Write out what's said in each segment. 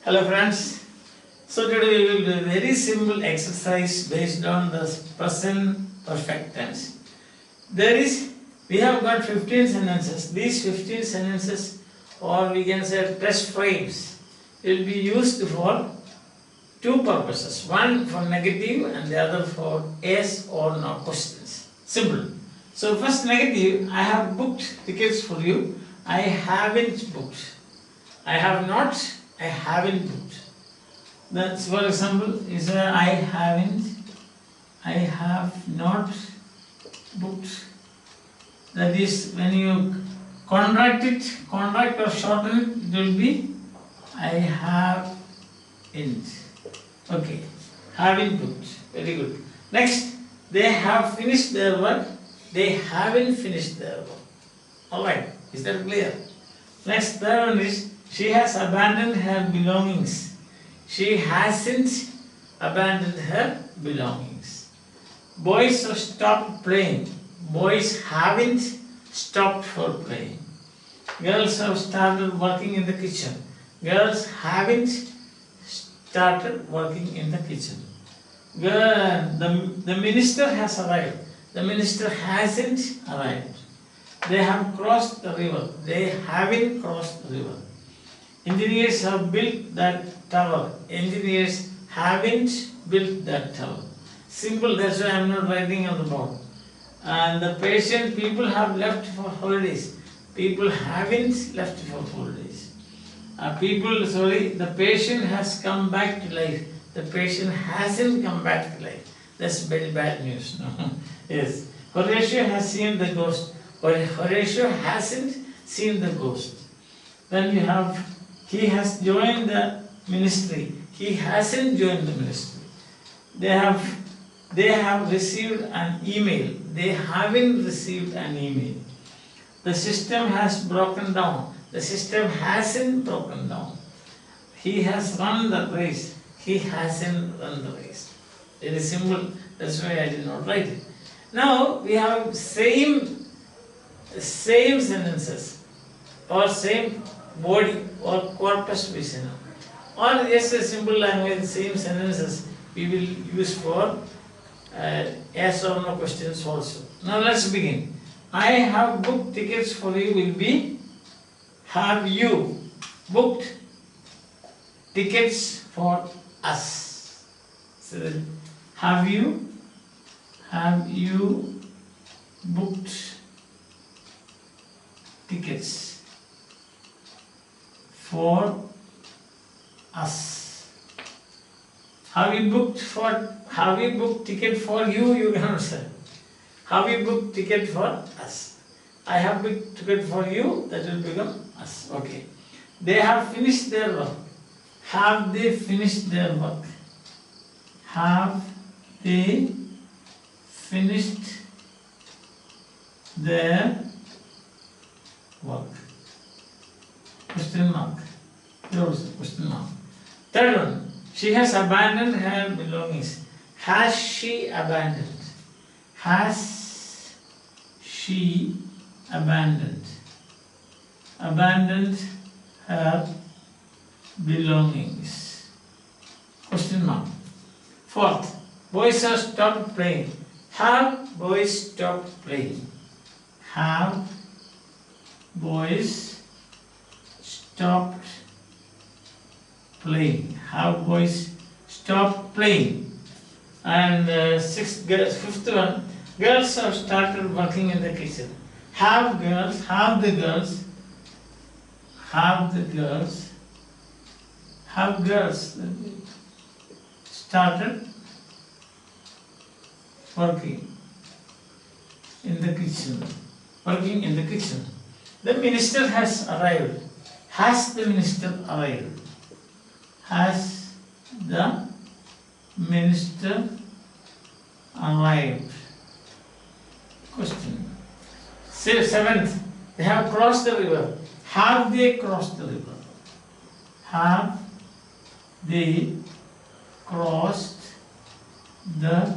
Hello friends. So today we will do a very simple exercise based on the present perfect tense. We have got 15 sentences. These 15 sentences, or we can say test frames, will be used for two purposes. One for negative and the other for yes or no questions. Simple. So first negative, I have booked tickets for you. I haven't booked. I have not. I haven't booked. That's, for example, is I have not booked. That is, when you contract or shorten it, it will be I haven't. Okay, haven't booked. Very good. Next, they have finished their work. They haven't finished their work. Alright, is that clear? Next, third one is she has abandoned her belongings. She hasn't abandoned her belongings. Boys have stopped playing. Boys haven't stopped for playing. Girls have started working in the kitchen. Girls haven't started working in the kitchen. The minister has arrived. The minister hasn't arrived. They have crossed the river. They haven't crossed the river. Engineers have built that tower. Engineers haven't built that tower. Simple, that's why I am not writing on the board. And the patient people have left for holidays. People haven't left for holidays. The patient has come back to life. The patient hasn't come back to life. That's very bad news. No? Yes. Horatio has seen the ghost. Horatio hasn't seen the ghost. Then you have, he has joined the ministry. He hasn't joined the ministry. They have received an email. They haven't received an email. The system has broken down. The system hasn't broken down. He has run the race. He hasn't run the race. Very simple. That's why I did not write it. Now we have same sentences or same body or corpus vision, or just a simple language, same sentences we will use for yes or no questions also. Now let's begin. I have booked tickets for you will be have you booked tickets for us. So have you booked tickets for us? Have you booked ticket for you? You can answer. Have you booked ticket for us? I have booked ticket for you. That will become us. Okay. They have finished their work. Have they finished their work? Have they finished their work? Question mark. Question mark. Third one. She has abandoned her belongings. Has she abandoned? Has she abandoned her belongings? Question mark. Fourth. Boys have stopped playing. Have boys stopped playing? Have boys stopped playing? Have boys stopped playing? And fifth one, girls have started working in the kitchen. Have the girls started working in the kitchen. Working in the kitchen. The minister has arrived. Has the minister arrived? Has the minister arrived? Question. Seventh, they have crossed the river. Have they crossed the river? Have they crossed the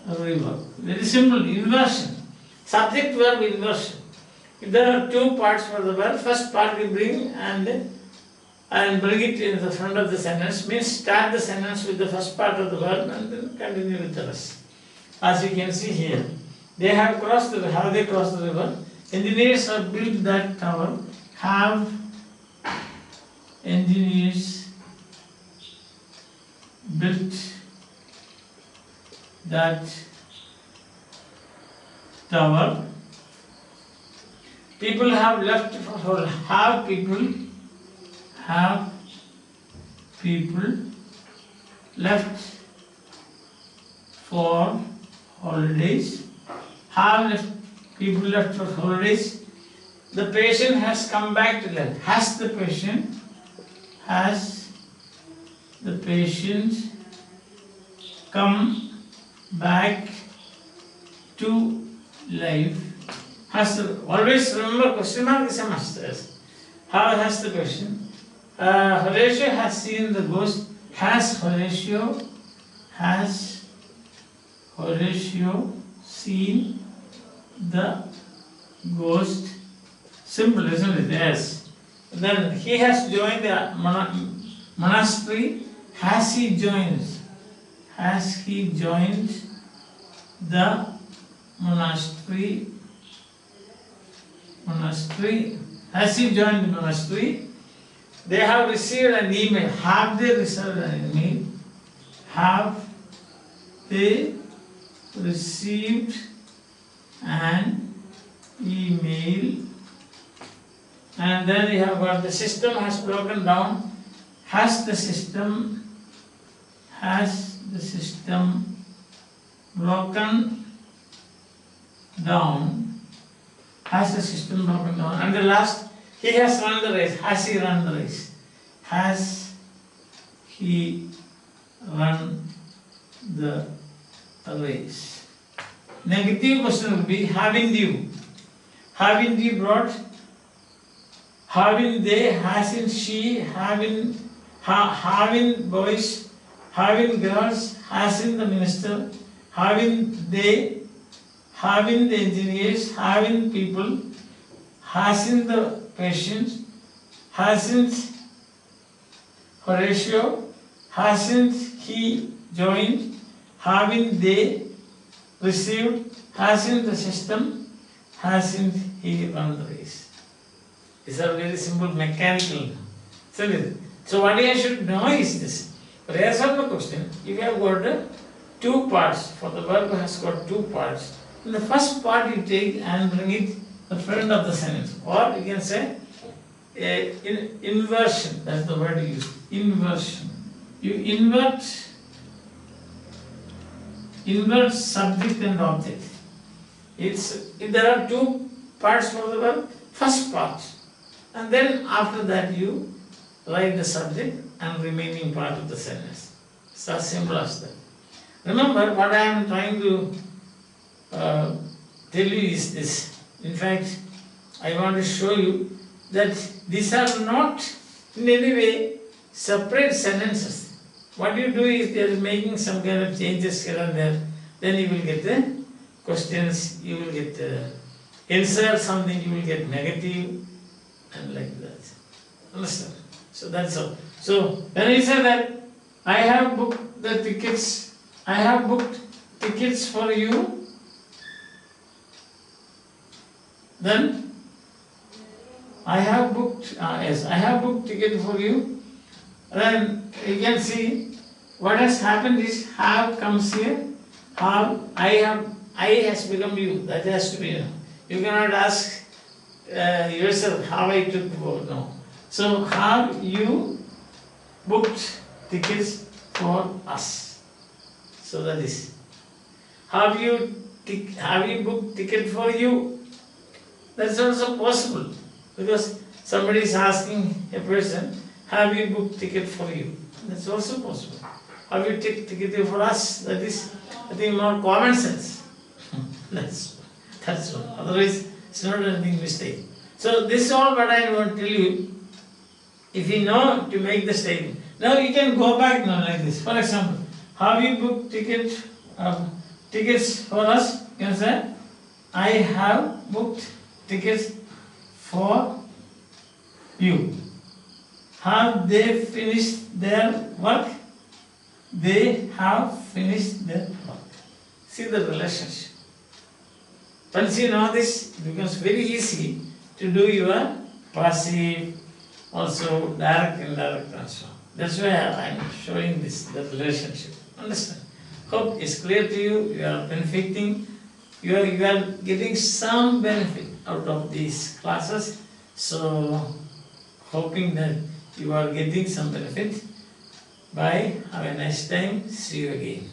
river? Very simple, inversion. Subject verb inversion. If there are two parts for the verb, first part we bring and and bring it in the front of the sentence means start the sentence with the first part of the verb and then continue with the rest. As you can see here, they have crossed the river. Have they crossed the river? Engineers have built that tower. Have engineers built that tower? People have left for have people left for holidays? Have left people left for holidays? The patient has come back to life. Has the patient come back to life? Always remember question mark is a must. How has the patient? Horatio has seen the ghost. Has Horatio seen the ghost? Simple, isn't it? Yes. Then he has joined the monastery. Has he joined the monastery? Has he joined the monastery? They have received an email. Have they received an email? Have they received an email? And then we have got the system has broken down. Has the system broken down? Has the system broken down? And the last, he has run the race. Has he run the race? Has he run the race? Negative question will be haven't you? Haven't you brought? Haven't they? Hasn't she? Haven't boys? Haven't girls? Hasn't the minister? Haven't they? Haven't the engineers? Haven't people? Hasn't the patient? Hasn't Horatio? Hasn't he joined? Haven't they received? Hasn't the system? Hasn't he run the race? These are very simple mechanical. So what I should know is this. For answer the question, you have got two parts. For the verb has got two parts. In the first part you take and bring it the front of the sentence. Or you can say inversion. That's the word you use. Inversion. You invert subject and object. There are two parts for the verb. First part. And then after that you write the subject and remaining part of the sentence. It's as simple as that. Remember what I am trying to tell you is this. In fact, I want to show you that these are not in any way separate sentences. What you do is they are making some kind of changes here and there. Then you will get the questions, you will get insert something, you will get negative and like that. Understand? So that's all. So when I say that I have booked the tickets, I have booked tickets for you, then I have booked, yes, I have booked ticket for you. Then you can see what has happened is have comes here, have, I has become you, that has to be you. You cannot ask yourself how I took book, no. So have you booked tickets for us? So that is. Have you booked ticket for you? That's also possible because somebody is asking a person, have you booked ticket for you? That's also possible. Have you ticket for us? That is, I think, more common sense. That's all. Otherwise, it's not anything mistake. So this is all what I want to tell you. If you know to make the statement. Now you can go back now like this. For example, have you booked tickets for us? You can say, I have booked tickets for you. Have they finished their work? They have finished their work. See the relationship. Once you know this, it becomes very easy to do your passive, also direct, indirect transform. That's why I am showing this, the relationship. Understand? Hope is clear to you. You are benefiting. You are getting some benefit out of these classes. So, hoping that you are getting some benefit. Bye. Have a nice time. See you again.